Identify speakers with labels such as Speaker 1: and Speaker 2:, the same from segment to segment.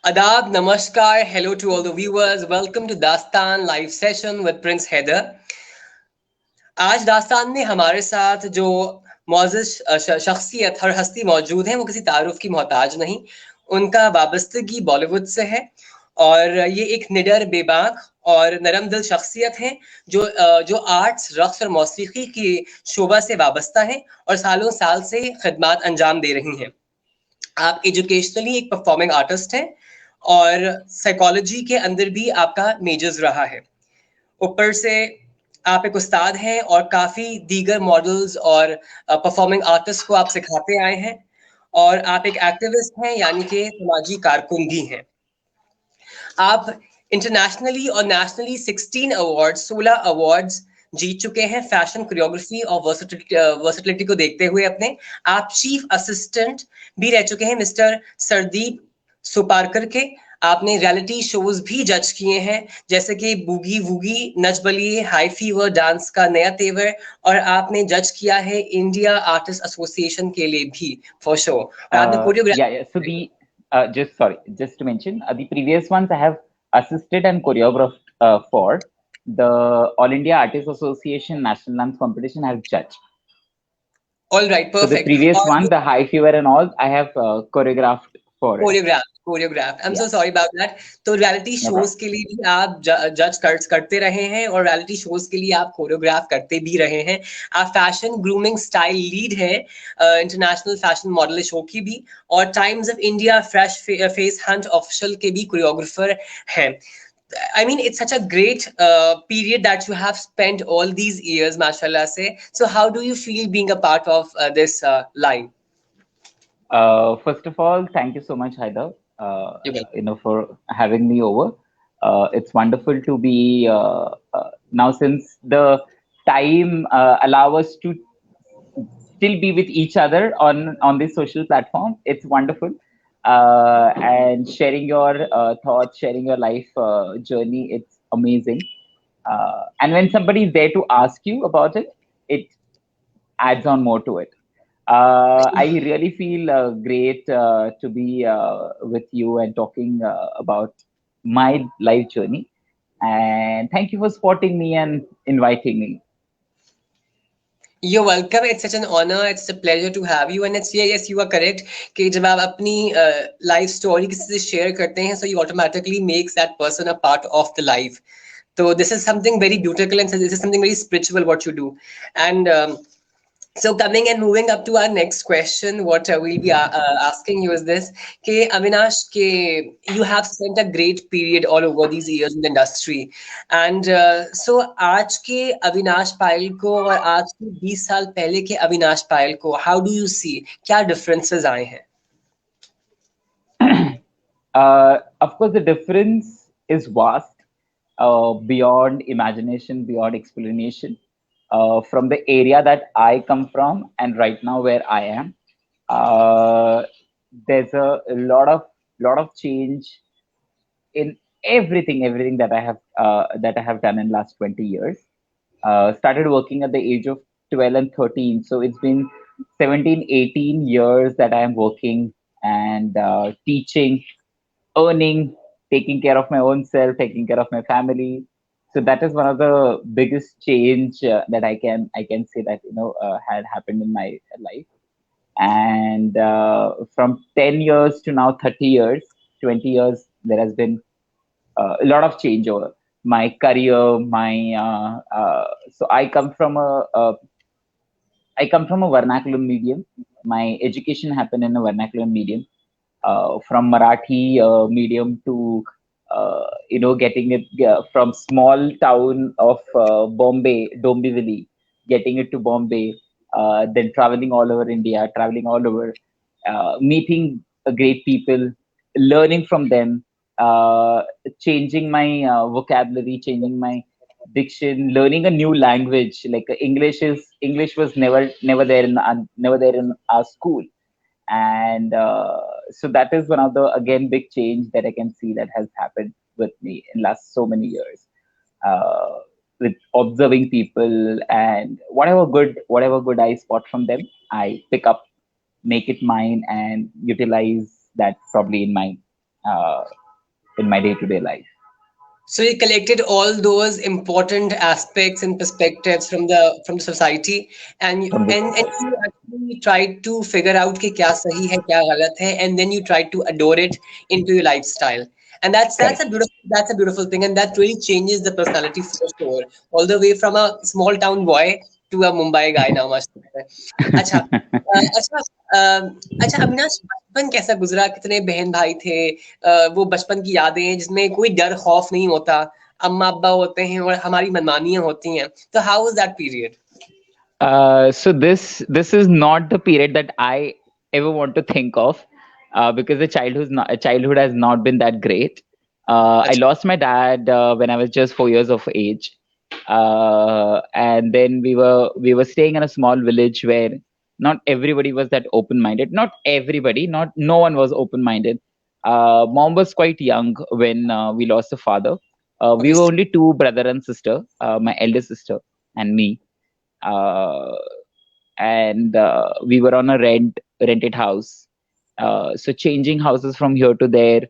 Speaker 1: Adab, Namaskar, hello to all the viewers. Welcome to Dastan live session with Prince Heather. आज दास्तान में हमारे साथ जो मोअज़्ज़ज़ शख्सियत हर हस्ती मौजूद है, वो किसी तारुफ की मोहताज नहीं। उनका वाबस्तगी बॉलीवुड से है और ये एक निडर, बेबाक और नरम दिल शख्सियत है जो आर्ट्स, रक़्स और मौसीकी की शोबा से वाबस्ता है और सालों साल से खिदमत अंजाम दे रही हैं। आप एजुकेशनली एक परफॉर्मिंग आर्टिस्ट हैं और साइकोलॉजी के अंदर भी आपका मेजर्स रहा है। ऊपर से आप एक उस्ताद हैं और काफ़ी दीगर मॉडल्स और परफॉर्मिंग आर्टिस्ट को आप सिखाते आए हैं और आप एक एक्टिविस्ट हैं यानी कि समाजी कारकुन भी हैं। आप इंटरनेशनली और नेशनली 16 अवार्ड्स जीत चुके हैं फैशन कोरियोग्राफी और वर्सेटिलिटी को देखते हुए अपने। आप चीफ असिस्टेंट भी रह चुके हैं मिस्टर सरदीप सुपारकर के। आपने रियलिटी शोज भी जज किए हैं जैसे कि boogie woogie, Nach Baliye, high fever, dance का नया तेवर और आपने जज किया है इंडिया आर्टिस्ट एसोसिएशन के लिए भी फॉर शो। और आपने
Speaker 2: Yeah. So just to mention, the previous ones I have assisted and choreographed for the All India Artists Association National Dance Competition. I have judged.
Speaker 1: All right,
Speaker 2: So the
Speaker 1: perfect.
Speaker 2: previous
Speaker 1: और
Speaker 2: one, the High Fever and all, I have choreographed for it.
Speaker 1: Choreograph I am
Speaker 2: Yeah,
Speaker 1: so sorry about that. तो reality
Speaker 2: no
Speaker 1: shows
Speaker 2: problem.
Speaker 1: के लिए भी आप जज करते रहे हैं और रियलिटी शोज के लिए आप कोरियोग्राफ करते भी रहे हैं। आप फैशन ग्रूमिंग स्टाइल लीड हैं इंटरनेशनल फैशन मॉडल शो की भी और times of India fresh face Hunt official के भी कोरियोग्राफर हैं। I mean, it's such a great period that you have spent all these years, mashallah say. So how do you feel being a part of this line?
Speaker 2: First of all, thank you so much, Haider,
Speaker 1: You will.
Speaker 2: for having me over. It's wonderful to be now since the time allow us to still be with each other on this social platform. It's wonderful, and sharing your thoughts, sharing your life journey. It's amazing. And when somebody is there to ask you about it, it adds on more to it. I really feel great to be with you and talking about my life journey. And thank you for spotting me and inviting me.
Speaker 1: You're welcome. It's such an honor. It's a pleasure to have you. And it's yeah, yes, you are correct. कि जब आप अपनी life story किसी से share करते हैं, so you automatically makes that person a part of the life. So this is something very beautiful and this is something very spiritual what you do. And so coming and moving up to our next question, what we'll be asking you is this: कि Avinash, कि you have spent a great period all over these years in the industry, and so आज के अविनाश पायल को और आज के 20 साल पहले के अविनाश पायल को, how do you see क्या differences आए हैं?
Speaker 2: Of course, the difference is vast, beyond imagination, beyond explanation. From the area that I come from and right now where I am, uh, there's a lot of change in everything that I have done in last 20 years. Started working at the age of 12 and 13, so it's been 17, 18 years that I am working and teaching, earning, taking care of my own self, taking care of my family. So that is one of the biggest change that I can say that had happened in my life. And from 10 years to now 30 years, 20 years, there has been a lot of change over my career. So I come from a vernacular medium. My education happened in a vernacular medium, from Marathi medium to getting it from small town of Bombay, Dombivli, getting it to Bombay, then traveling all over India, traveling all over, meeting great people, learning from them, uh, changing my vocabulary, changing my diction, learning a new language. Like English was never there in our school. And so that is one of the again big change that I can see that has happened with me in last so many years, uh, with observing people, and whatever good I spot from them, I pick up, make it mine, and utilize that probably in my uh, in my day-to-day life.
Speaker 1: So you collected all those important aspects and perspectives from the society, and
Speaker 2: From the
Speaker 1: and you actually tried to figure out कि क्या सही है क्या गलत है, and then you tried to adore it into your lifestyle. And that's
Speaker 2: correct.
Speaker 1: a beautiful thing, and that really changes the personality for sure. All the way from a small town boy to a Mumbai guy now, माशाल्लाह. अच्छा, अच्छा, अच्छा अविनाश, बचपन कैसा गुजरा? कितने बहन भाई थे? वो बचपन की यादें जिसमें कोई डर खौफ नहीं होता, अम्मा अब्बा होते हैं और हमारी मनमानियां होती हैं, तो how was that period?
Speaker 2: So this is not the period that I ever want to think of, because the childhood has not been that great. I
Speaker 1: अच्छा,
Speaker 2: lost my dad when I was just 4 years of age, and then we were staying in a small village where not everybody was that open-minded. Not everybody, not no one was open-minded. Mom was quite young when we lost the father. We were
Speaker 1: obviously.
Speaker 2: only two brother and sister, my eldest sister and me, uh, and we were on a rented house. So changing houses from here to there,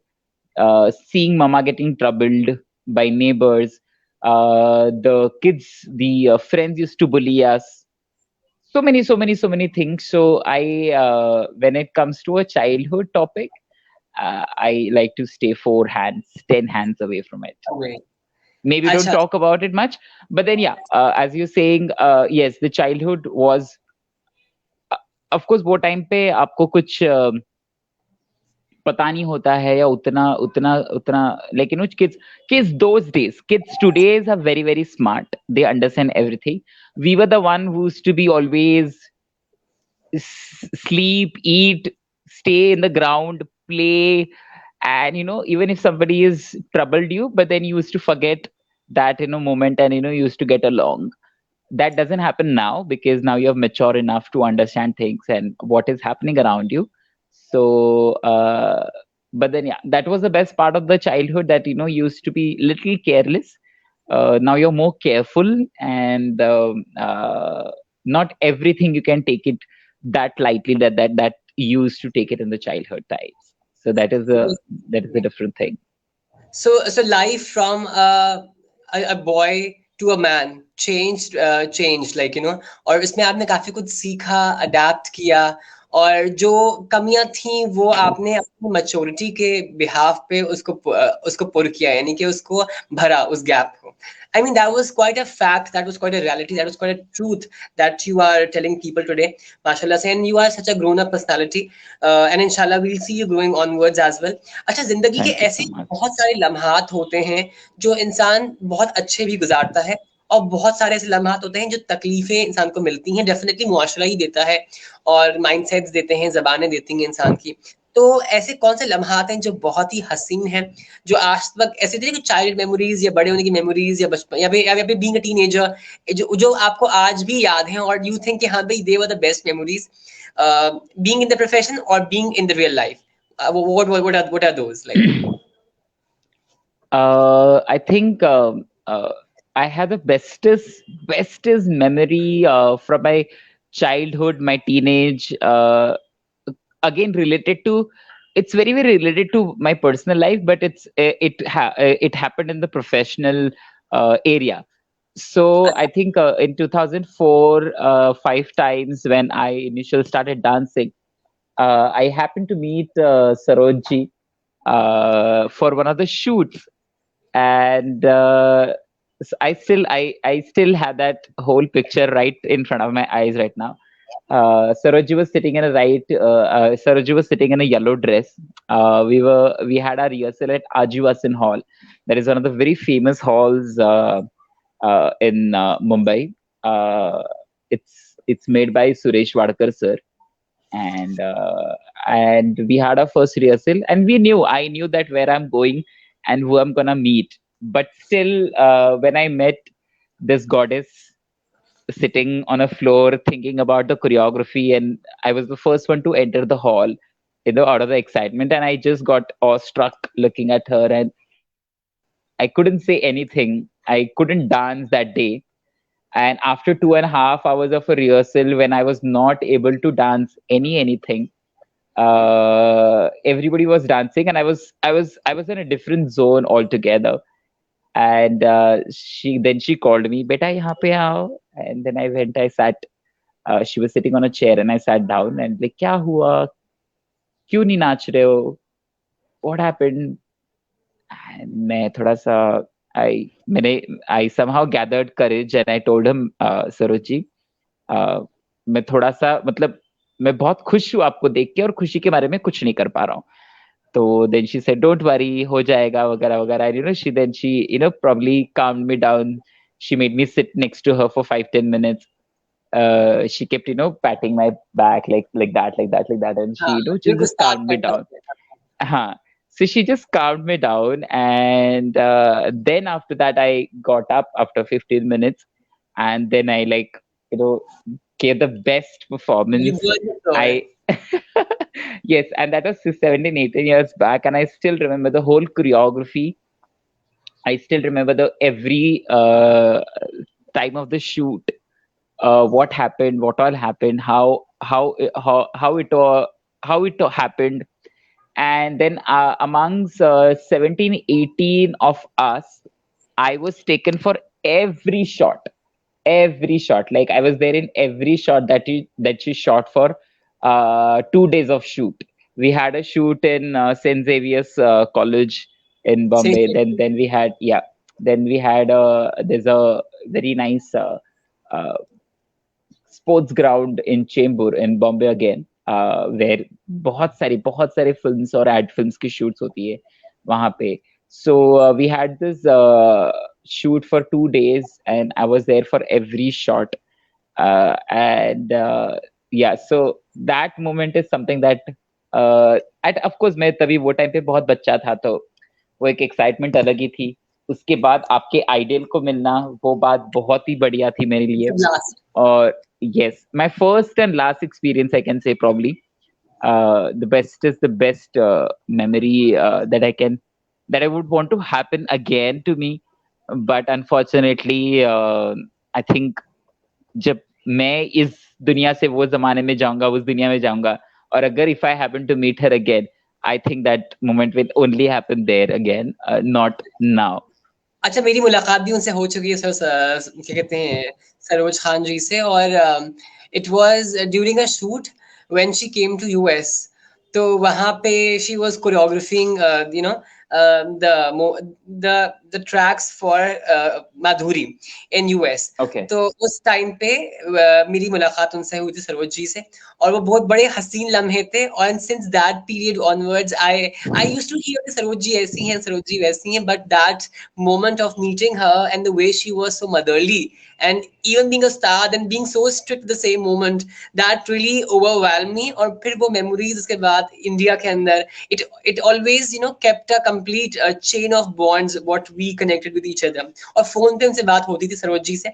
Speaker 2: seeing mama getting troubled by neighbors, the kids, the friends used to bully us. So many things. So when it comes to a childhood topic, I like to stay 4 hands, 10 hands away from it.
Speaker 1: Okay.
Speaker 2: Maybe don't
Speaker 1: अच्छा,
Speaker 2: talk about it much, but then yeah, as you're saying, yes, the childhood was, of course वो time पे आपको कुछ पता नहीं होता है या उतना उतना उतना, लेकिन उस kids those days, kids today's are very very smart, they understand everything. We were the one who used to be always sleep, eat, stay in the ground, play, and even if somebody is troubled you, but then you used to forget that moment, and you used to get along. That doesn't happen now, because now you have mature enough to understand things and what is happening around you. So but then yeah, that was the best part of the childhood, that used to be little careless. Now you're more careful, and not everything you can take it that lightly, that you used to take it in the childhood times. So that is a different thing.
Speaker 1: so life from a boy to a man changed, like और इसमें आपने काफी कुछ सीखा, adapt किया, और जो कमियां थी वो आपने अपनी मैच्योरिटी के बिहाफ पे उसको पुर किया, यानी कि उसको भरा उस गैप को. I mean, that was quite a fact, that was quite a reality, that was quite a truth that you are telling people today, mashallah, and you are such a grown up personality, and inshallah we'll see you growing onwards as well. अच्छा, जिंदगी के
Speaker 2: Thank you
Speaker 1: ऐसे
Speaker 2: so much.
Speaker 1: बहुत सारे लम्हात होते हैं जो इंसान बहुत अच्छे भी गुजारता है, और बहुत सारे ऐसे लम्हात होते हैं जो तकलीफें इंसान को मिलती हैं. डेफिनेटली मुआशरा ही देता है और माइंडसेट्स देते हैं, जबानें देती हैं इंसान की. तो ऐसे कौन से लम्हात हैं जो बहुत ही हसीन हैं, जो आज तक ऐसे थे कि चाइल्ड मेमोरीज या बड़े होने की मेमोरीज या बचपन या फिर बीइंग अ टीनेजर, जो आपको आज भी याद हैं और यू थिंक कि हाँ भाई they were the best memories, being in the profession और being in the real life? What are those like?
Speaker 2: I think I have the bestest memory from my childhood, my teenage. Again, related to, it's very very related to my personal life, but it happened in the professional area. So I think in 2004, 5 times when I initially started dancing, I happened to meet Sarojji for one of the shoots, and I still have that whole picture right in front of my eyes right now. Sarojji was sitting in a Sarojji was sitting in a yellow dress. We had our rehearsal at Ajivasan Hall. That is one of the very famous halls in Mumbai. It's made by Suresh Wadkar sir, and we had our first rehearsal, and I knew that where I'm going and who I'm gonna meet. But still, when I met this goddess sitting on a floor thinking about the choreography, and I was the first one to enter the hall, out of the excitement, and I just got awestruck looking at her, and I couldn't say anything. I couldn't dance that day. And after 2.5 hours of a rehearsal, when I was not able to dance anything, Everybody was dancing, and I was in a different zone altogether. And she called me, "Beta, यहाँ पे आओ." And then I went. I sat. She was sitting on a chair, and I sat down. And like, क्या हुआ? क्यों नहीं नाच रहे हो? What happened? And मैं थोड़ा सा I somehow gathered courage and I told him, Saroj ji, मैं थोड़ा सा मतलब मैं बहुत खुश हूँ आपको देख के और खुशी के बारे में कुछ नहीं कर पा रहा हूँ. तो then she said, "Don't worry, हो जाएगा वगैरह वगैरह." She probably calmed me down. She made me sit next to her for 5-10 minutes. She kept patting my back like that, and
Speaker 1: हाँ,
Speaker 2: she
Speaker 1: बिल्कुल
Speaker 2: just
Speaker 1: स्टार्ट
Speaker 2: calmed me
Speaker 1: करते
Speaker 2: down.
Speaker 1: हैं।
Speaker 2: Huh. So she just calmed me down, and then after that, I got up after 15 minutes, and then I you know gave the best
Speaker 1: You
Speaker 2: performance.
Speaker 1: were the joy.
Speaker 2: I yes, and that was 17, 18 years back, and I still remember the whole choreography. I still remember the every time of the shoot, what happened, what all happened, how it all happened. And then amongst 17, 18 of us, I was taken for every shot. Every shot. Like I was there in every shot that she shot for 2 days of shoot. We had a shoot in St. Xavier's College in
Speaker 1: Same
Speaker 2: Bombay.
Speaker 1: here.
Speaker 2: Then we had, yeah. Then we had there's a very nice uh, sports ground in Chembur in Bombay again, where बहुत सारे films और ad films की shoots होती है वहाँ पे. So we had this shoot for 2 days, and I was there for every shot. And yeah, so that moment is something that at of course मैं तभी वो टाइम पे बहुत बच्चा था, तो वो एक एक्साइटमेंट अलग ही थी. उसके बाद आपके आइडियल को मिलना, वो बात बहुत ही बढ़िया थी मेरे लिए.
Speaker 1: Last.
Speaker 2: Or yes, my first and last experience, I can say probably the best memory that I would want to happen again to me. But unfortunately, I think जब मैं इस दुनिया से वो जमाने में जाऊंगा, उस दुनिया में जाऊंगा, और अगर if I happen to meet her again, I think that moment will only happen there again, not now.
Speaker 1: अच्छा, मेरी मुलाकात भी उनसे हो चुकी है सर, क्या कहते हैं, सरोज खान जी से, और it was during a shoot when she came to US. तो वहां पे she was choreographing the tracks for Madhuri in US.
Speaker 2: Okay.
Speaker 1: तो उस टाइम पे मेरी मुलाकात उनसे हुई थी, सरोज जी से, और वो बहुत बड़े हसीन लम्हे थे. और since that period onwards I used to hear Saroj ji ऐसी हैं, सरोज जी वैसी हैं, but that moment of meeting her and the way she was so motherly, and even being a star then being so strict at the same moment, that really overwhelmed me. और फिर वो memories उसके बाद India के अंदर, it always kept a complete chain of bonds what we connected with each other. और phone पे उनसे बात होती थी सरोज जी से,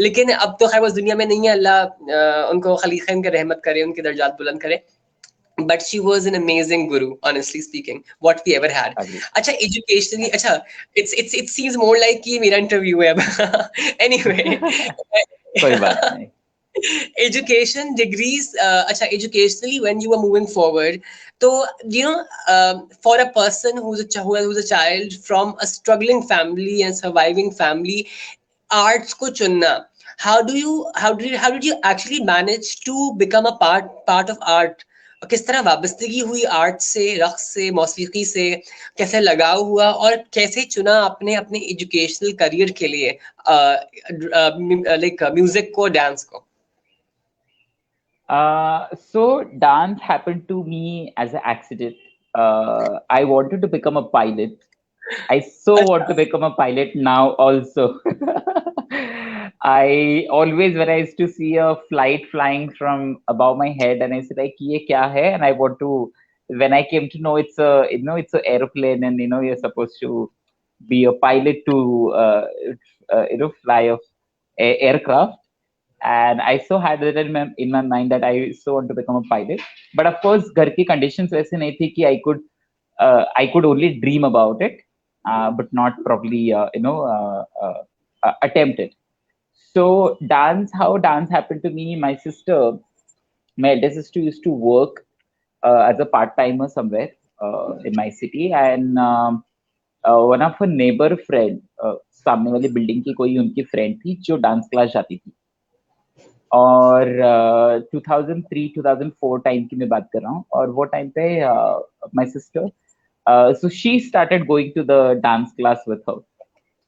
Speaker 1: लेकिन अब तो खैर वो दुनिया में नहीं है. अल्लाह उनको खलीखैन के रहमत करे, उनके दर्जात बुलंद करे. But she was an amazing guru, honestly speaking, what we ever had.
Speaker 2: Agree.
Speaker 1: अच्छा, educationally, अच्छा, it seems more like कि मेरा interview है अब. Anyway,
Speaker 2: कोई बात नहीं.
Speaker 1: education degrees, अच्छा, educationally when you are moving forward, so for a person who's a child from a struggling family and surviving family, arts को चुनना, how did you actually manage to become a part of art? किस तरह वाबस्तगी हुई art से, रक्स से, मौसीकी से, कैसे लगाव हुआ, और कैसे चुना आपने अपने एजुकेशनल करियर के लिए लाइक म्यूजिक को, डांस को?
Speaker 2: So dance happened to me as an accident. I wanted to become a pilot. I so want to become a pilot now also. I always, when I used to see a flight flying from above my head, and I said like, "ये क्या है?" And I want to. When I came to know it's a airplane, and you're supposed to be a pilot to fly a aircraft. And I so had that in my mind that I so want to become a pilot. But of course, घर की conditions वैसे नहीं थी कि I could only dream about it, but not probably attempt it. So how dance happened to me. My elder sister used to work as a part-timer somewhere in my city, and one of her neighbor friend, सामने वाली building की कोई उनकी friend थी जो dance class जाती थी, और 2003-2004 टाइम की मैं बात कर रहा हूँ, और वो टाइम पे my sister, so she started going to the dance class with her,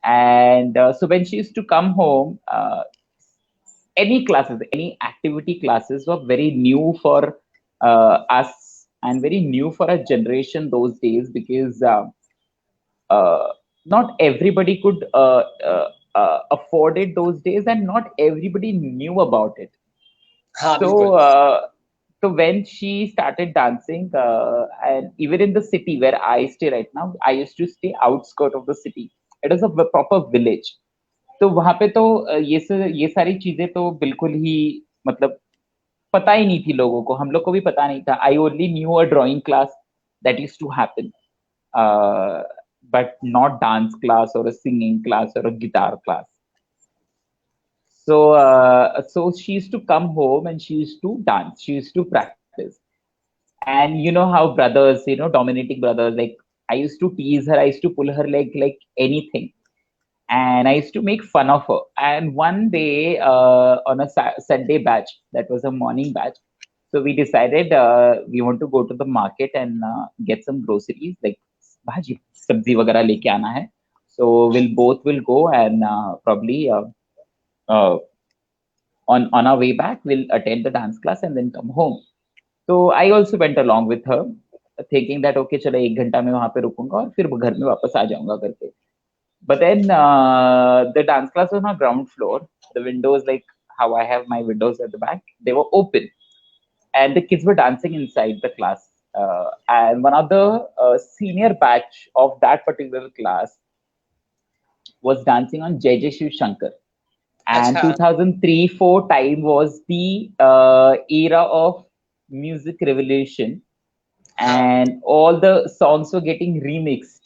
Speaker 2: and so when she used to come home, any classes, any activity classes were very new for us and very new for a generation those days, because uh, not everybody could afford it those days, and not everybody knew about it.
Speaker 1: हाँ
Speaker 2: So,
Speaker 1: बिल्कुल।
Speaker 2: so when she started dancing, and even in the city where I stay right now, I used to stay outskirt of the city. It is a proper village. तो वहां पे तो ये सारी चीजें तो बिल्कुल ही, मतलब पता ही नहीं थी लोगों को, हम लोग को भी पता नहीं था. I only knew a drawing class that used to happen, but not dance class और अ सिंगिंग क्लास और a guitar class. So she used to come home and she used to dance. She used to practice. And you know how brothers, dominating brothers, like I used to tease her, I used to pull her leg like anything. And I used to make fun of her. And one day on a Sunday batch, that was a morning batch, so we decided we want to go to the market and get some groceries like bhaji, sabzi वगैरह लेके आना है. So we'll both will go and probably uh, on our way back we'll attend the dance class and then come home. So I also went along with her, thinking that okay चलो 1 घंटा मैं वहां पे रुकूंगा और फिर घर में वापस आ जाऊंगा करके. But then the dance class was on ground floor. The windows, like how I have my windows at the back, they were open, and the kids were dancing inside the class. And one of the senior batch of that particular class was dancing on Jai Jai Shiv Shankar. And
Speaker 1: अच्छा
Speaker 2: 2003-4 time was the era of music revolution,
Speaker 1: हाँ
Speaker 2: and all the songs were getting remixed.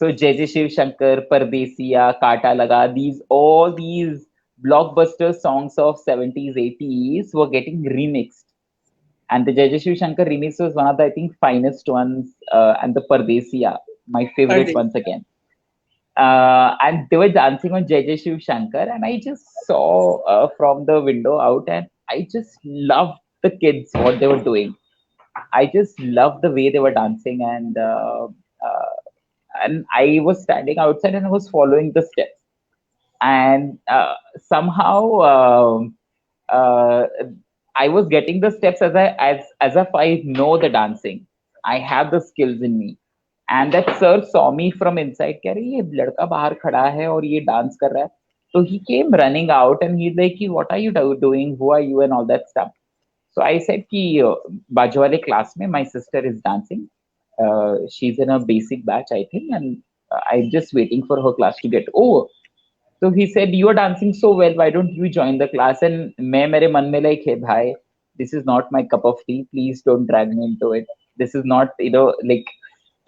Speaker 2: So Jai Jai Shiv Shankar, Pardesiya, Kaata Laga, all these blockbuster songs of 70s, 80s were getting remixed. And the Jai Jai Shiv Shankar remix was one of the, I think, finest ones, and the Pardesiya, my
Speaker 1: कर
Speaker 2: favorite
Speaker 1: the.
Speaker 2: once again. And they were dancing on Jai Jai Shiv Shankar, and I just saw from the window out, and I just loved the kids, what they were doing. I just loved the way they were dancing, and I was standing outside and I was following the steps, and somehow uh, I was getting the steps as if I know the dancing. I have the skills in me, and that sir saw me from inside. कह रही ये लड़का बाहर खड़ा है और ये dance कर रहा है. So he came running out and he's like, "What are you doing? Who are you?" and all that stuff. So I said कि बाजू वाले class में my sister is dancing. She's in a basic batch, I think, and I'm just waiting for her class to get over. So he said, "You are dancing so well. Why don't you join the class?" And मैं मेरे मन में like, "Hey, bhai, this is not my cup of tea. Please don't drag me into it. This is not, like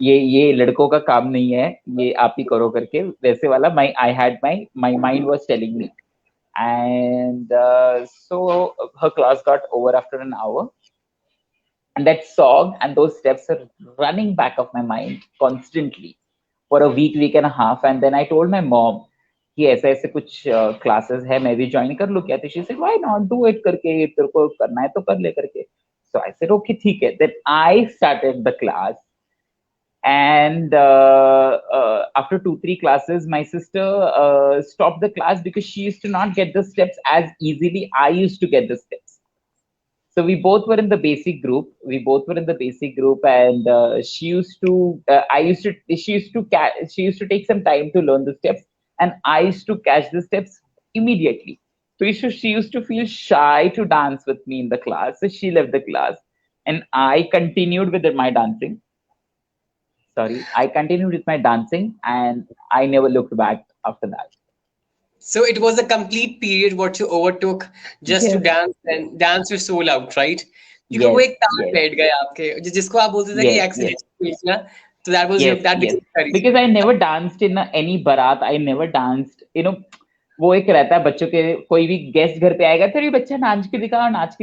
Speaker 2: ये लड़कों का काम नहीं है. ये आप ही करो करके वैसे वाला." My mind was telling me, and so her class got over after an hour, and that song and those steps are running back of my mind constantly for a week and a half. And then I told my mom कि ऐसे ऐसे कुछ classes है, मैं भी join कर लूं क्या. तो she said why not, do it करके, तेरे को करना है तो कर ले करके. So I said okay ठीक है. Then I started the class, and after 2-3 classes my sister stopped the class because she used to not get the steps as easily I used to get the steps. So we both were in the basic group. And she used to. I used to. She used to. She used to take some time to learn the steps, and I used to catch the steps immediately. So she used to feel shy to dance with me in the class. So she left the class, and I continued with my dancing. Sorry, I continued with my dancing, and I never looked back after that.
Speaker 1: So it was a complete period what you overtook just to
Speaker 2: Yes,
Speaker 1: dance and dance your soul out, right? क्योंकि वो
Speaker 2: yes,
Speaker 1: एक तार
Speaker 2: yes,
Speaker 1: बैठ गया आपके जिसको आप बोलते थे कि
Speaker 2: yes, yes.
Speaker 1: एक्सीलेंट, तो that was your
Speaker 2: Yes,
Speaker 1: that
Speaker 2: yes.
Speaker 1: became the
Speaker 2: Because
Speaker 1: reason.
Speaker 2: I never danced in any barat. I never danced. वो एक रहता है बच्चों के, कोई भी गेस्ट घर पे आएगा तो ये बच्चा नाच के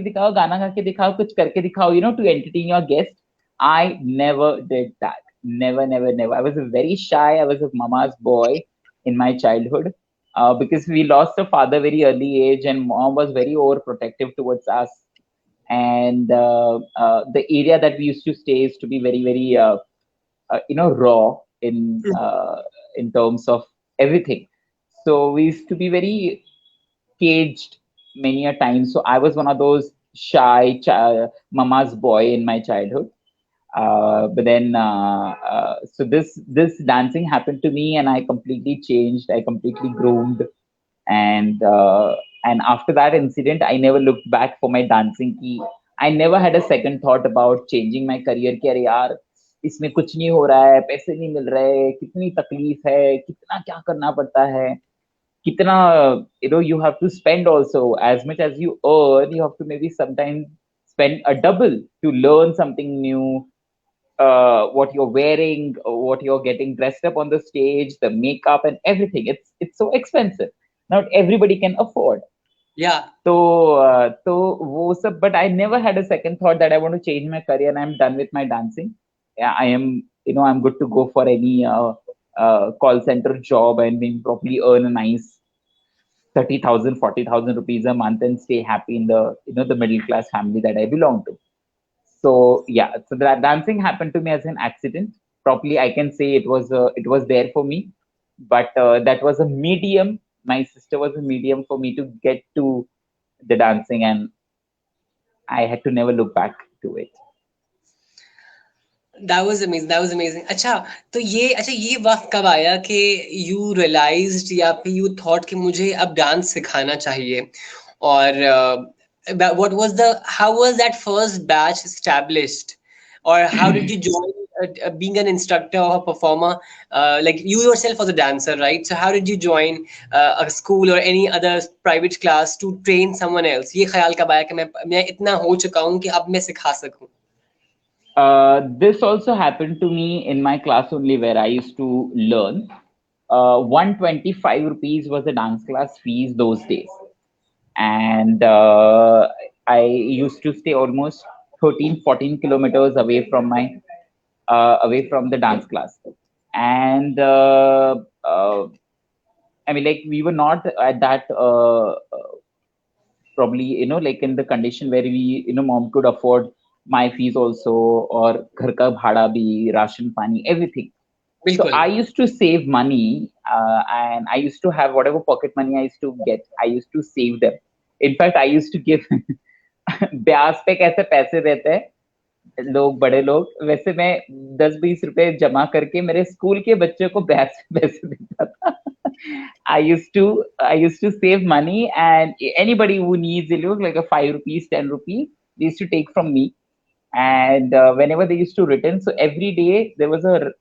Speaker 2: दिखाओ, गाना गा के दिखाओ, कुछ करके दिखाओ, to entertain your guest. I never did that. Never, never, never. I was very shy. I was a mama's boy in my childhood because we lost a father very early age, and mom was very overprotective towards us. And the area that we used to stay is to be very, very, raw in terms of everything. So we used to be very caged many a time. So I was one of those shy mama's boy in my childhood. But then so this dancing happened to me, and I completely changed. I completely groomed, and after that incident, I never looked back for my dancing. Ki I never had a second thought about changing my career. कि अरे यार इसमें कुछ नहीं हो रहा है, पैसे नहीं मिल रहे, कितनी तकलीफ है, कितना क्या करना पड़ता है, कितना you have to spend also. As much as you earn, you have to maybe sometimes spend a double to learn something new. What you're wearing, what you're getting dressed up on the stage, the makeup and everything. It's so expensive. Not everybody can afford.
Speaker 1: Yeah.
Speaker 2: But I never had a second thought that I want to change my career and I'm done with my dancing. Yeah, I am. I'm good to go for any call center job and maybe probably earn a nice 30,000, 40,000 rupees a month and stay happy in the the middle class family that I belong to. So yeah, so that dancing happened to me as an accident. Probably I can say it was there for me, but that was a medium. My sister was a medium for me to get to the dancing, and I had to never look back to it.
Speaker 1: That was amazing. That was amazing. अच्छा ये वक्त कब आया कि you realized या फिर you thought कि मुझे अब डांस सिखाना चाहिए, और how was that first batch established, or how did you join being an instructor or a performer? Like you yourself was a dancer, right? So how did you join a school or any other private class to train someone else? ये ख्याल कब आया कि मैं इतना हो चुका हूँ कि अब मैं सिखा सकूं?
Speaker 2: This also happened to me in my class only, where I used to learn. 125 rupees was the dance class fees those days. And I used to stay almost 13, 14 kilometers away from the dance class. And I mean, like, we were not at that probably, like in the condition where we, mom could afford my fees also, or ghar ka bhada bhi, ration pani, everything. So
Speaker 1: बिल्कुल.
Speaker 2: I used to save money, and I used to have whatever pocket money I used to get, I used to save them. In fact, I used to give ब्याज पे कैसे पैसे देते हैं लोग, बड़े लोग, वैसे मैं 10-20 रुपए जमा करके मेरे स्कूल के बच्चों को ब्याज पे पैसे देता था. I used to save money, and anybody who needs like a 5 rupees, 10 rupees, they used to take from me. And whenever they used to return, so every day there was a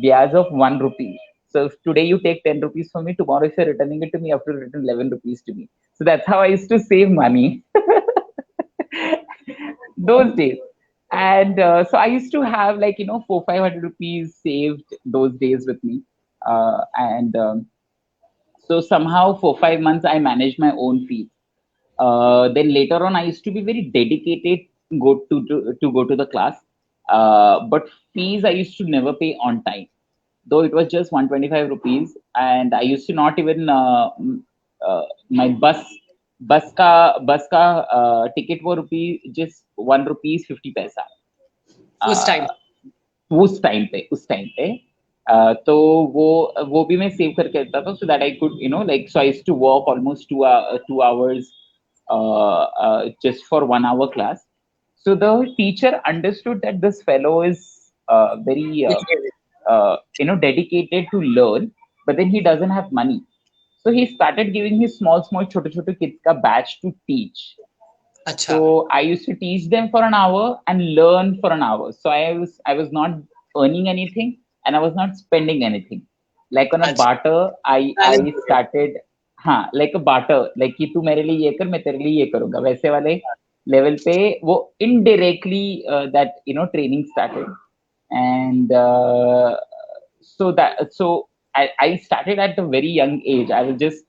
Speaker 2: bias of 1 rupee. So if today you take 10 rupees from me, tomorrow if you're returning it to me, you have to return 11 rupees to me. So that's how I used to save money those days. And so I used to have 400-500 rupees saved those days with me. And so somehow for 5 months I managed my own fees. Then later on, I used to be very dedicated to go to the class. But fees I used to never pay on time, though it was just 125 rupees, and I used to not even my bus ka ticket for rupee just 1 rupees 50 paisa.
Speaker 1: उस time
Speaker 2: उस time पे तो वो भी मैं save करके रखता था, so that I could so I used to walk almost 2 hours just for 1 hour class. So the teacher understood that this fellow is very dedicated to learn, but then he doesn't have money. So he started giving his small छोटे kids का batch to teach.
Speaker 1: अच्छा.
Speaker 2: So I used to teach them for an hour and learn for an hour. So I was not earning anything, and I was not spending anything. Like on a
Speaker 1: अच्छा.
Speaker 2: barter, I started like a barter, like कि तू मेरे लिए ये कर, मैं तेरे लिए ये करूँगा, वैसे वाले level पे वो indirectly that training started. And so I started at a very young age. I was just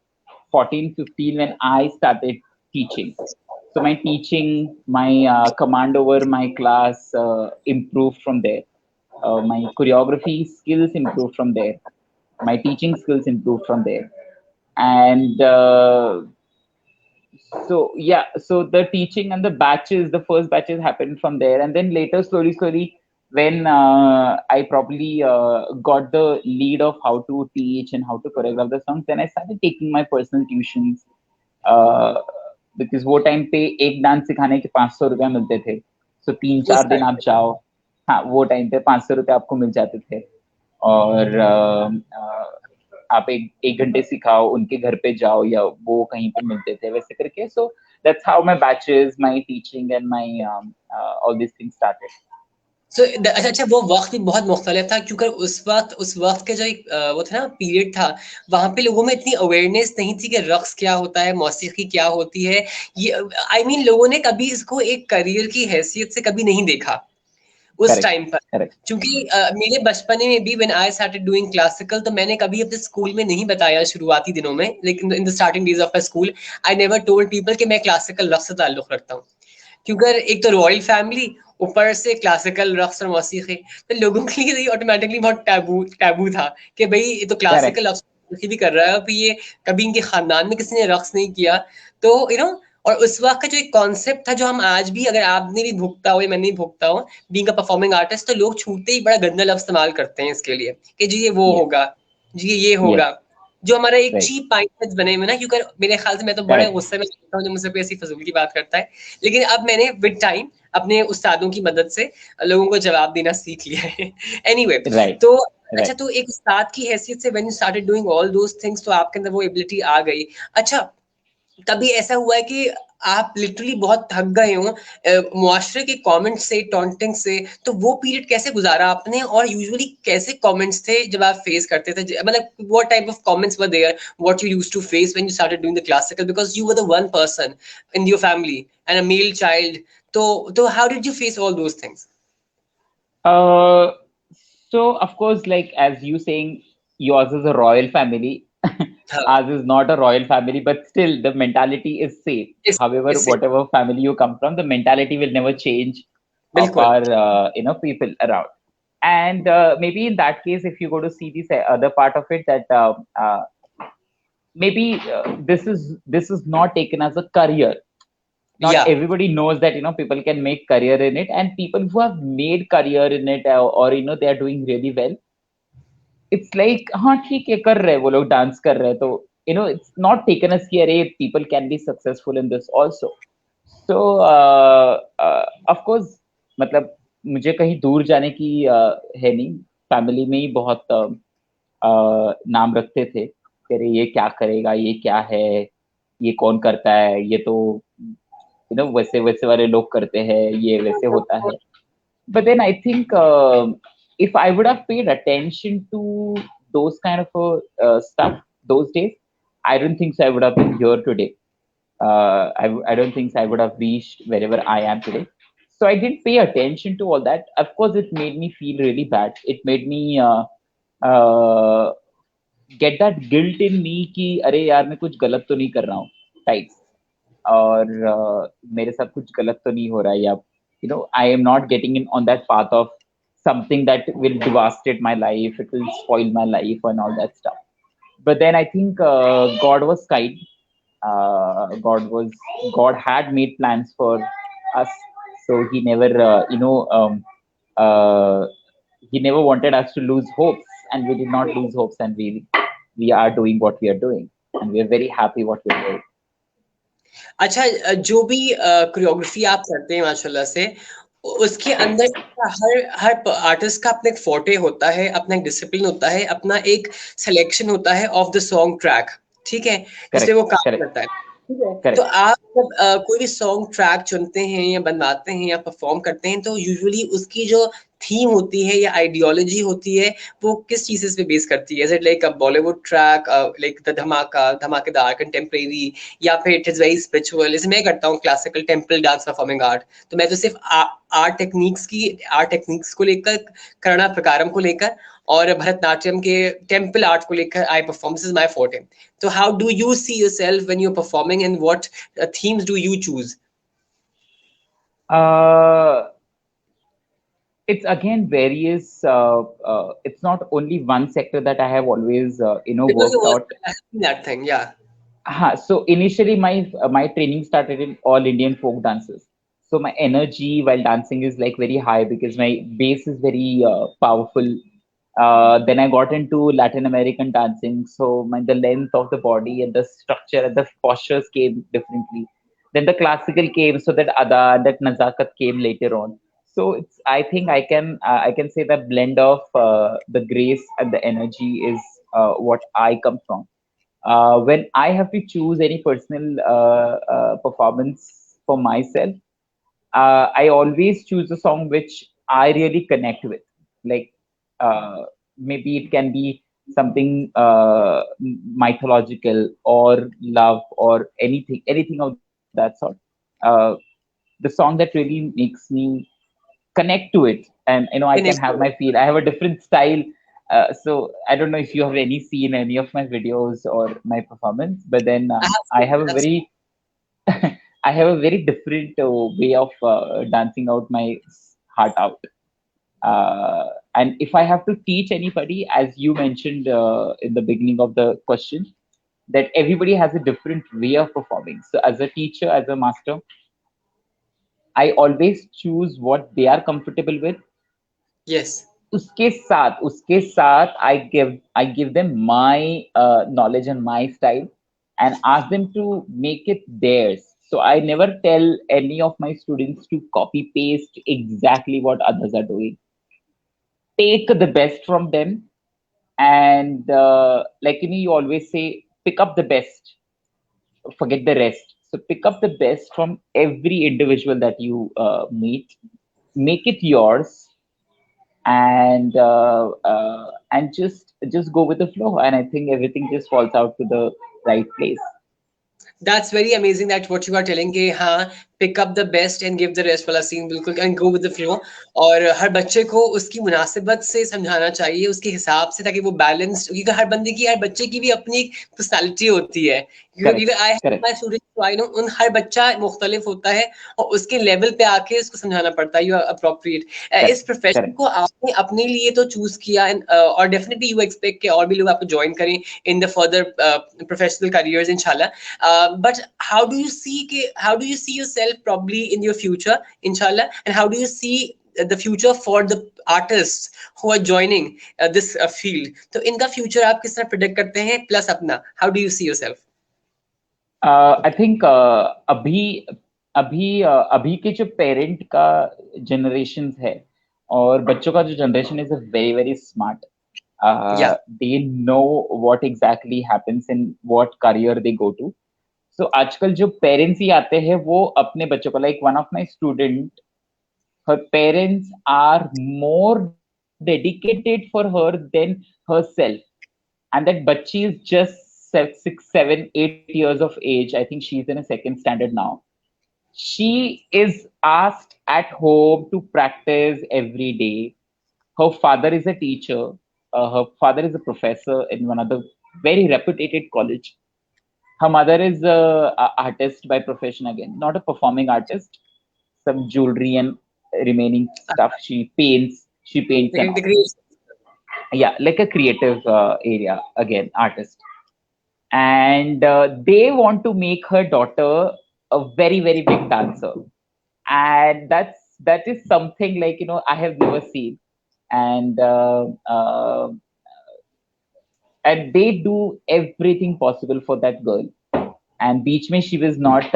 Speaker 2: 14, 15 when I started teaching. So my teaching, my command over my class improved from there. My choreography skills improved from there. My teaching skills improved from there. And so yeah, so the teaching and the batches, the first batches happened from there, and then later, slowly, when I probably got the lead of how to teach and how to choreograph the songs, then I started taking my personal tuitions. uh, because वो time पे एक dance सिखाने के 500 रुपया मिलते थे, so तीन
Speaker 1: उस
Speaker 2: चार दिन
Speaker 1: टाइम
Speaker 2: आप
Speaker 1: पे?
Speaker 2: जाओ, हाँ वो टाइम पे 500 रुपया आपको मिल जाते थे, और आप एक घंटे सिखाओ, उनके घर पे जाओ या वो कहीं पे मिलते थे, वैसे करके. So that's how my batches, my teaching and my all this things started.
Speaker 1: So, अच्छा अच्छा, वो वक्त भी बहुत मुख्तलिफ था, क्योंकि उस वक्त के जो एक वो था ना पीरियड था, वहां पे लोगों में इतनी अवेयरनेस नहीं थी कि रक्स क्या होता है, मौसीकी क्या होती है। ये आई मीन लोगों ने कभी इसको एक करियर की हैसियत से कभी नहीं देखा उस
Speaker 2: करेक्ट,
Speaker 1: टाइम पर।
Speaker 2: करेक्ट.
Speaker 1: क्योंकि मेरे बचपने में भी when I started doing classical, तो मैंने कभी अपने स्कूल में नहीं बताया शुरुआती दिनों में, लेकिन in the starting days of my school I never told people कि मैं क्लासिकल रक्स से ताल्लुक रखता हूँ। क्योंकि एक तो रॉयल फैमिली, ऊपर से क्लासिकल रक्स और मौसीकी, तो लोगों के लिए ऑटोमेटिकली बहुत टैबू टैबू था कि भाई ये तो
Speaker 2: करेक्ट.
Speaker 1: क्लासिकल रक्स भी कर रहा है, फिर ये कभी इनके खानदान में किसी ने रक्स नहीं किया। तो और उस वक्त का जो एक कॉन्सेप्ट था, जो हम आज भी, अगर आपने भी भुगता हो या मैंने भी भुगता हो, बीइंग अ परफॉर्मिंग आर्टिस्ट, तो लोग छूटते ही बड़ा गंदा लफ्ज इस्तेमाल करते हैं इसके लिए कि जी ये वो
Speaker 2: यस,
Speaker 1: होगा, जी ये
Speaker 2: यस.
Speaker 1: होगा, जो हमारा एक
Speaker 2: राइट.
Speaker 1: चीप माइंडसेट बने हुए ना। क्योंकि मेरे ख्याल से मैं तो बड़े
Speaker 2: करेक्ट.
Speaker 1: गुस्से में होता हूँ जब मुझसे कोई ऐसी फजूल की बात करता है। लेकिन अब मैंने विद टाइम अपने उस्तादों की मदद से लोगों को जवाब देना सीख लिया है। Anyway
Speaker 2: right.
Speaker 1: तो अच्छा,
Speaker 2: राइट.
Speaker 1: तो एक उस्ताद की हैसियत से when you started doing all those things, तो आपके अंदर वो एबिलिटी आ गई। अच्छा, कभी ऐसा हुआ है कि आप लिटरली बहुत थक गए हो मुआशरे के कमेंट से, टॉन्टिंग से, तो वो पीरियड कैसे गुजारा आपने, और यूजुअली कैसे कमेंट्स थे जब आप फेस करते थे, मतलब what type of comments were there, what you used to face when you started doing the classical, because you were the one person in your family and a male child. तो how did you face all those things?
Speaker 2: Uh, so of course, like as you saying, yours is a royal family.
Speaker 1: हाँ,
Speaker 2: Ours is not a royal family, but still the mentality is same.
Speaker 1: इस
Speaker 2: However,
Speaker 1: इससे
Speaker 2: whatever family you come from, the mentality will never change of
Speaker 1: बिल्कुल।
Speaker 2: our people around. And maybe in that case, if you go to see this other part of it, that maybe this is not taken as a career. Not
Speaker 1: या
Speaker 2: everybody knows that people can make career in it, and people who have made career in it, or they are doing really well. It's like हाँ ठीक है, कर रहे हैं वो लोग, dance कर रहे हैं, तो it's not taken as कि अरे people can be successful in this also. So of course, मतलब मुझे कहीं दूर जाने की है नहीं, फैमिली में ही बहुत नाम रखते थे कि अरे ये क्या करेगा, ये क्या है, ये कौन करता है, ये तो वैसे वैसे वाले लोग करते हैं, ये वैसे होता है. But then I think if I would have paid attention to those kind of stuff those days, I don't think so I would have been here today. I don't think so I would have reached wherever I am today. So I didn't pay attention to all that. Of course, it made me feel really bad. It made me uh, get that guilt in me कि अरे यार मैं कुछ गलत तो नहीं कर रहा हूँ टाइप्स, और मेरे साथ कुछ गलत तो नहीं हो रहा है, या I am not getting in on that path of something that will devastate my life, it will spoil my life and all that stuff. But then I think God was kind. God had made plans for us, so he never uh, he never wanted us to lose hopes, and we did not lose hopes, and we are doing what we are doing, and we are very happy what we're doing.
Speaker 1: अच्छा, जो भी choreography आप करते हैं माशाल्लाह से, उसके अंदर हर हर आर्टिस्ट का अपना एक फोर्टे होता है, अपना एक डिसिप्लिन होता है, अपना एक सिलेक्शन होता है ऑफ द सॉन्ग ट्रैक, ठीक है, जिसपे
Speaker 2: Correct,
Speaker 1: वो काम
Speaker 2: correct,
Speaker 1: करता है। ठीक है, तो
Speaker 2: correct.
Speaker 1: आप जब कोई भी सॉन्ग ट्रैक चुनते हैं या बनवाते हैं या परफॉर्म करते हैं, तो यूजुअली उसकी जो थीम होती है या आइडियोलॉजी होती है, वो किस चीज़ पे बेस करती है? Is it like a Bollywood track, like the धमाका, धमाकेदार, कंटेम्परेरी, या फिर इट इज वेरी स्पिरिचुअल? जैसे मैं करता हूँ classical temple dance performing art, तो मैं तो सिर्फ आर्ट टेक्निक्स को लेकर, करना प्रकारम को लेकर, और भरतनाट्यम के टेम्पल आर्ट को लेकर I perform, this is my forte. तो how do you see yourself when you are performing and what themes do you choose?
Speaker 2: Uh, it's again various. It's not only one sector that I have always,
Speaker 1: Because you
Speaker 2: worked
Speaker 1: work
Speaker 2: out.
Speaker 1: that thing, yeah.
Speaker 2: So initially, my training started in all Indian folk dances. So my energy while dancing is like very high because my base is very powerful. Then I got into Latin American dancing, so the length of the body and the structure and the postures came differently. Then the classical came, so that Ada, that Nazakat came later on. So I think I can say that blend of the grace and the energy is what I come from. When I have to choose any personal performance for myself, I always choose a song which I really connect with. Like maybe it can be something mythological or love or anything of that sort. Uh, the song that really makes me connect to it, and I can
Speaker 1: Connect
Speaker 2: have
Speaker 1: to
Speaker 2: my
Speaker 1: it.
Speaker 2: feel. I have a different style. So I don't know if you have seen any of my videos or my performance, but then
Speaker 1: I have
Speaker 2: I
Speaker 1: seen
Speaker 2: have
Speaker 1: it.
Speaker 2: a
Speaker 1: I've seen
Speaker 2: very I have a very different way of dancing out my heart out. And if I have to teach anybody, as you mentioned in the beginning of the question, that everybody has a different way of performing. So as a teacher, as a master, I always choose what they are comfortable with.
Speaker 1: Yes.
Speaker 2: उसके साथ I give them my knowledge and my style and ask them to make it theirs. So I never tell any of my students to copy paste exactly what others are doing. Take the best from them, and like you always say, pick up the best, forget the rest. So pick up the best from every individual that you meet, make it yours, and just go with the flow, and I think everything just falls out to the right place.
Speaker 1: That's very amazing that what you are telling कि हाँ, pick up the best and give the rest वाला scene बिल्कुल, and go with the flow. और हर बच्चे को उसकी मुनासिबत से समझाना चाहिए, उसके हिसाब से, ताकि वो बैलेंस्ड, क्योंकि हर बच्चे की भी अपनी एक पर्सनालिटी होती है. क्योंकि
Speaker 2: Correct,
Speaker 1: I have
Speaker 2: correct,
Speaker 1: my students, तो आई नो उन हर बच्चा मुख्तलिफ होता है और उसके लेवल पे आके उसको समझाना पड़ता है. You are appropriate. इस
Speaker 2: correct,
Speaker 1: प्रोफेशन
Speaker 2: correct.
Speaker 1: को आपने अपने लिए तो चूज किया, और डेफिनेटली यू एक्सपेक्ट कि और भी लोग आपको ज्वाइन करें in the further professional careers इंशाल्लाह. But how do you see yourself probably in your future, inshallah, and how do you see the future for the artists who are joining this field? तो इनका future आप किस तरह predict करते हैं, plus अपना, how do you see yourself?
Speaker 2: I think अभी के जो पेरेंट का जनरेशन है और बच्चों का जो generation is very very smart.
Speaker 1: Yeah.
Speaker 2: They know what exactly happens and what career they go to. So आजकल जो पेरेंट्स ही आते हैं वो अपने बच्चों को, like one of my student, her parents are more dedicated for her than herself, and that bachchi is just 6, 7, 8 years of age. I think she's in a second standard now. She is asked at home to practice every day. Her father is a teacher. Her father is a professor in one of the very reputed college. Her mother is a artist by profession, again, not a performing artist. Some jewelry and remaining stuff she paints. She paints and
Speaker 1: The
Speaker 2: all.
Speaker 1: great.
Speaker 2: Yeah, like a creative area, again, artist. And they want to make her daughter a very very big dancer, and that is something like I have never seen. And and they do everything possible for that girl. And beach mein she was not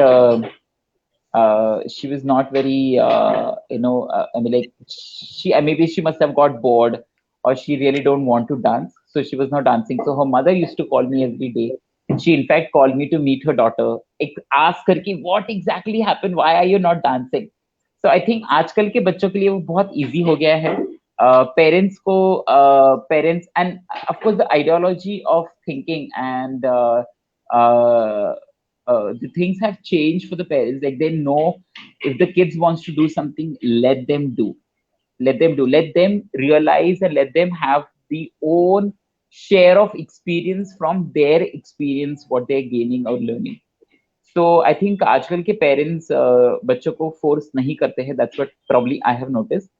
Speaker 2: very I mean, like, she maybe she must have got bored, or she really don't want to dance, so she was not dancing. So her mother used to call me every day. She in fact called me to meet her daughter, ask her ki what exactly happened, why are you not dancing. So I think आजकल के बच्चों के लिए वो बहुत easy हो गया है. Parents and of course the ideology of thinking and uh, the things have changed for the parents. Like, they know if the kids wants to do something, let them do. Let them realize and let them have the own share of experience from their experience what they're gaining or learning. So I think आजकल के parents बच्चों को force नहीं करते हैं. That's what probably I have noticed.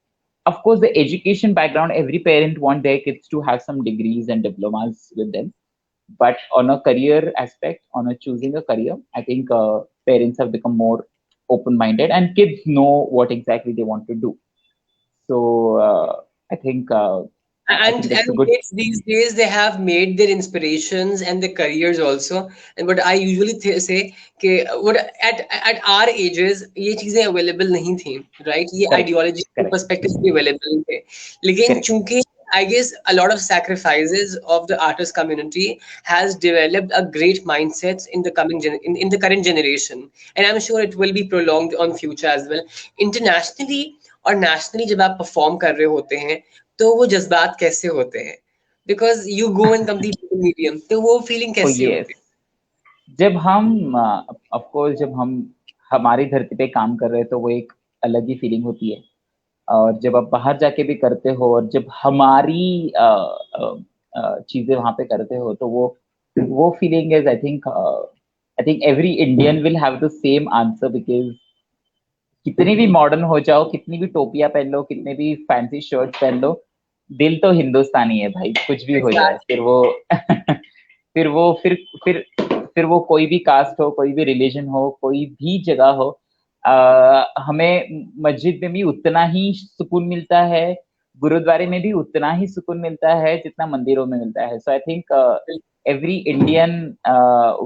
Speaker 2: Of course, the education background, every parent want their kids to have some degrees and diplomas with them. But on a career aspect, on a choosing a career, I think parents have become more open-minded, and kids know what exactly they want to do. So I think that's a
Speaker 1: And
Speaker 2: good.
Speaker 1: kids these days, they have made their inspirations and their careers also. And what I usually say कि what at our ages ये चीजें available नहीं थी, right? ये
Speaker 2: Correct,
Speaker 1: ideology
Speaker 2: correct,
Speaker 1: perspective भी available नहीं थे. लेकिन
Speaker 2: correct.
Speaker 1: चूंकि I guess a lot of sacrifices of the artist community has developed a great mindset in the in the current generation, and I'm sure it will be prolonged on future as well. Internationally और nationally जब आप perform कर रहे होते हैं तो वो जज्बात कैसे होते हैं? Because you go in complete medium, तो वो फीलिंग
Speaker 2: Oh
Speaker 1: कैसी
Speaker 2: yes.
Speaker 1: होती है?
Speaker 2: जब हम ऑफ कोर्स जब हम हमारी धरती पे काम कर रहे हैं तो वो एक अलग ही फीलिंग होती है. और जब आप बाहर जाके भी करते हो और जब हमारी चीजें वहां पे करते हो तो वो feeling is I think every Indian will have the same answer. Because कितनी भी मॉडर्न हो जाओ, कितनी भी टोपियां पहन लो, कितने भी फैंसी शर्ट पहन लो, दिल तो हिंदुस्तानी है भाई, कुछ भी हो जाए. फिर वो फिर वो फिर वो कोई भी कास्ट हो, कोई भी रिलीजन हो, कोई भी जगह हो, हमें मस्जिद में भी उतना ही सुकून मिलता है, गुरुद्वारे में भी उतना ही सुकून मिलता है जितना मंदिरों में मिलता है. So I think every Indian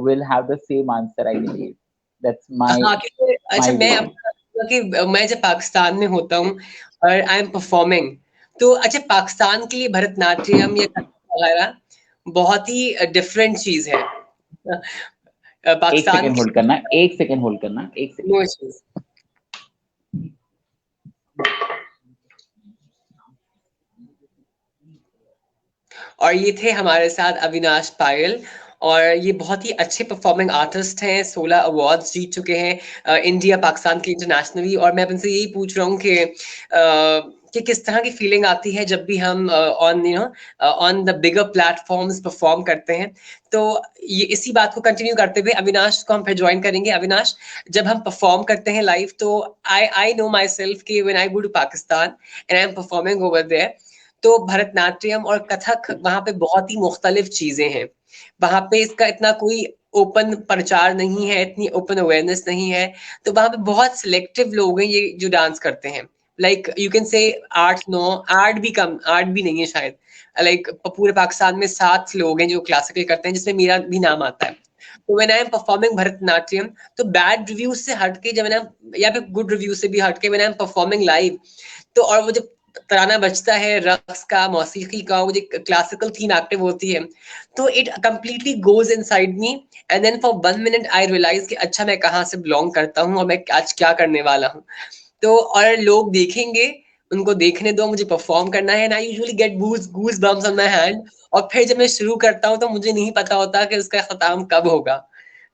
Speaker 2: will have the same answer. I believe that's my
Speaker 1: हाँ, क्योंकि अच्छा,
Speaker 2: माय
Speaker 1: मैं
Speaker 2: बिलीव.
Speaker 1: आपको कि मैं जब पाकिस्तान में होता हूँ और आई एम परफॉर्मिंग, तो अच्छा, पाकिस्तान के लिए भरतनाट्यम या कथक वगैरह बहुत ही डिफरेंट चीज है.
Speaker 2: एक
Speaker 1: पाकिस्तान
Speaker 2: सेकेंड
Speaker 1: की
Speaker 2: होल्ड करना, एक सेकेंड होल्ड करना, एक सेकेंड.
Speaker 1: No issues. और ये थे हमारे साथ अविनाश पायल, और ये बहुत ही अच्छे परफॉर्मिंग आर्टिस्ट हैं, 16 अवार्ड्स जीत चुके हैं इंडिया पाकिस्तान के इंटरनेशनली. और मैं उनसे यही पूछ रहा हूँ कि किस तरह की फीलिंग आती है जब भी हम on on the bigger platforms perform करते हैं. तो ये इसी बात को कंटिन्यू करते हुए अविनाश को हम फिर ज्वाइन करेंगे. अविनाश, जब हम परफॉर्म करते हैं लाइव, तो आई नो माई सेल्फ कि when I go to Pakistan and I am performing over there, तो भरतनाट्यम और कथक वहां पे बहुत ही मुख्तलिफ चीजें हैं. वहां पे इसका इतना कोई ओपन प्रचार नहीं है, इतनी ओपन अवेयरनेस नहीं है. तो वहां पे बहुत सिलेक्टिव लोग हैं ये जो डांस करते हैं. लाइक यू कैन से 8 9, 8 भी कम, 8 भी नहीं है शायद. लाइक पूरे पाकिस्तान में 7 लोग हैं जो क्लासिकल करते हैं, जिसमें मेरा भी नाम आता है. तो when I am performing Bharatanatyam, तो बैड रिव्यूज से हटके जब मैंने, या फिर गुड रिव्यू से भी हटके when I am performing live, तो और वो जब तराना बजता है, रक्स का, मौसीकी का, वो जो क्लासिकल थीम एक्टिव होती है, तो it completely goes inside me. And then for 1 minute I realise कि अच्छा, मैं कहाँ से बिलोंग करता हूँ और मैं आज क्या करने वाला हूँ. तो और लोग देखेंगे, उनको देखने दो, मुझे परफॉर्म करना है. And I usually get goose bumps on my hand. और फिर जब मैं शुरू करता हूँ तो मुझे नहीं पता होता कि उसका खत्म कब होगा.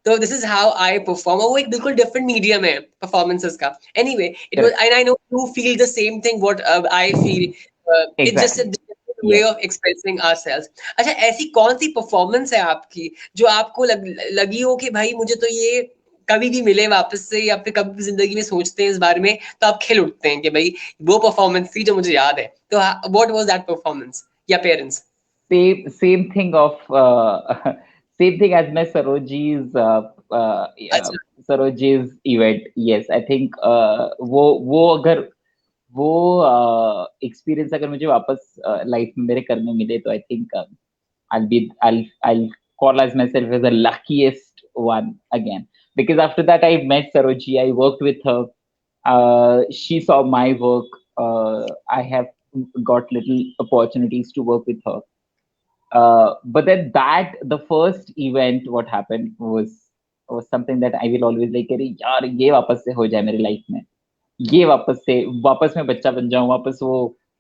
Speaker 1: तो this is how I perform. वो एक बिल्कुल डिफरेंट मीडियम है परफॉर्मेंसेस का. Anyway, it was,
Speaker 2: correct,
Speaker 1: and I know you feel the same thing what I feel. It's just a
Speaker 2: exactly.
Speaker 1: Different way of expressing ourselves. अच्छा, ऐसी कौन सी performance है आपकी जो आपको लगी हो कि भाई मुझे तो ये कभी भी मिले वापस से, या फिर कभी भी जिंदगी में सोचते हैं इस बारे में तो आप खिल उठते हैं कि भाई वो परफॉर्मेंस थी जो मुझे याद है. तो व्हाट वाज दैट परफॉर्मेंस या parents?
Speaker 2: Same thing of same thing as my yeah,
Speaker 1: अच्छा.
Speaker 2: Saroji's event. Yes, I think वो अगर वो experience अगर मुझे वापस लाइफ में मेरे करने मिले तो I think I'll call as myself as the luckiest one again, because after that I met Saroji, I worked with her, she saw my work, I have got little opportunities to work with her. But then the first event what happened was something that I will always like, अरे यार ये वापस से हो जाए मेरी life में, ये वापस मैं बच्चा बन जाऊं, वापस वो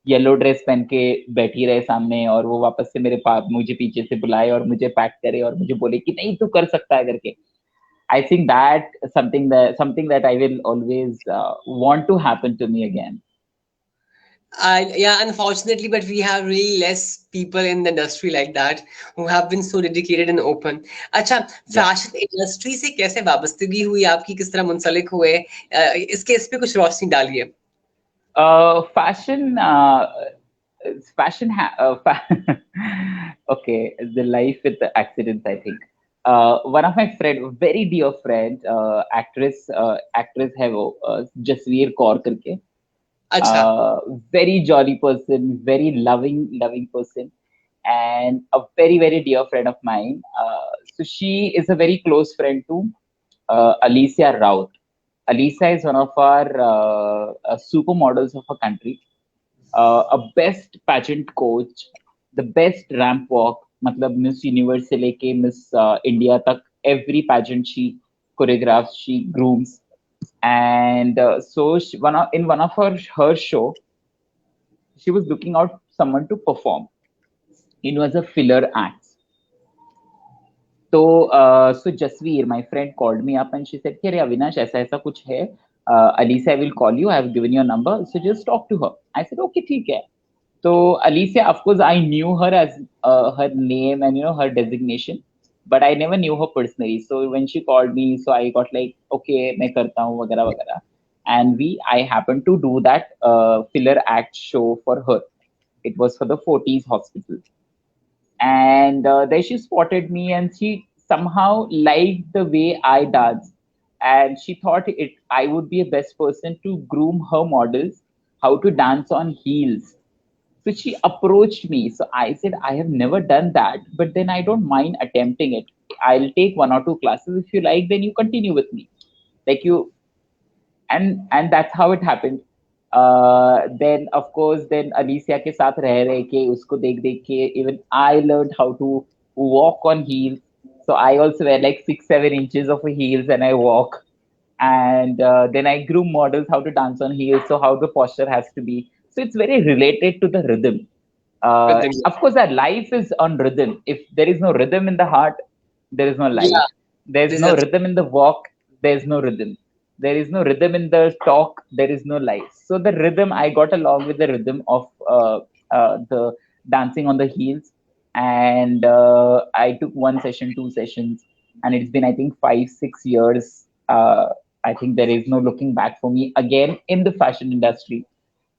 Speaker 2: येलो ड्रेस पहन के बैठी रहे सामने और वो वापस से मेरे पास मुझे पीछे से बुलाए और मुझे पैक करे और मुझे बोले कि नहीं तू कर सकता है करके. I think that something that I will always want to happen to me again.
Speaker 1: Yeah, unfortunately, but we have really less people in the industry like that who have been so dedicated and open. अच्छा,
Speaker 2: Yeah.
Speaker 1: Fashion industry से कैसे वाबस्तगी हुई आपकी, किस तरह मुंसलिक हुए, इस पे कुछ रोशनी डालिए.
Speaker 2: Fashion, fashion. Okay, the life with the accidents. I think one of my friend, very dear friend, actress है वो जसवीर कौर करके.
Speaker 1: अच्छा.
Speaker 2: Very jolly person, very loving person, and a very dear friend of mine. So she is a very close friend to Alicia Raut. Alicia is one of our supermodels of our country, a best pageant coach, the best ramp walk. मतलब Miss Universe से लेके Miss India तक, every pageant she choreographs, she grooms, and so in one of her show, she was looking out someone to perform. It was a filler act. So Jasveer, my friend, called me up and she said, "Hey, Avinash, ऐसा कुछ है. Alicia will call you. I have given your number, so just talk to her." I said, "Okay, ठीक है." So Alicia, of course, I knew her as her name and her designation, but I never knew her personally. So when she called me, so I got like, okay, मैं करता हूँ वगैरह वगैरह, and I happened to do that filler act show for her. It was for the Forties Hospital, and there she spotted me, and she somehow liked the way I dance, and she thought it I would be a best person to groom her models how to dance on heels. So she approached me. So I said, I have never done that, but then I don't mind attempting it. I'll take one or two classes. If you like, then you continue with me. Like you, and that's how it happened. Then of course, then Alicia के साथ रह के उसको देख के even I learned how to walk on heels. So I also wear like 6-7 inches of heels and I walk. And then I groom models how to dance on heels, so how the posture has to be. So it's very related to the rhythm.
Speaker 1: Rhythm.
Speaker 2: Of course, our life is on rhythm. If there is no rhythm in the heart, there is no life.
Speaker 1: Yeah,
Speaker 2: There's
Speaker 1: this
Speaker 2: no
Speaker 1: is
Speaker 2: rhythm in the walk, there's no rhythm. There is no rhythm in the talk, there is no life. So the rhythm, I got along with the rhythm of the dancing on the heels. And I took one session, 2 sessions, and it's been, I think, 5-6 years. I think there is no looking back for me again in the fashion industry,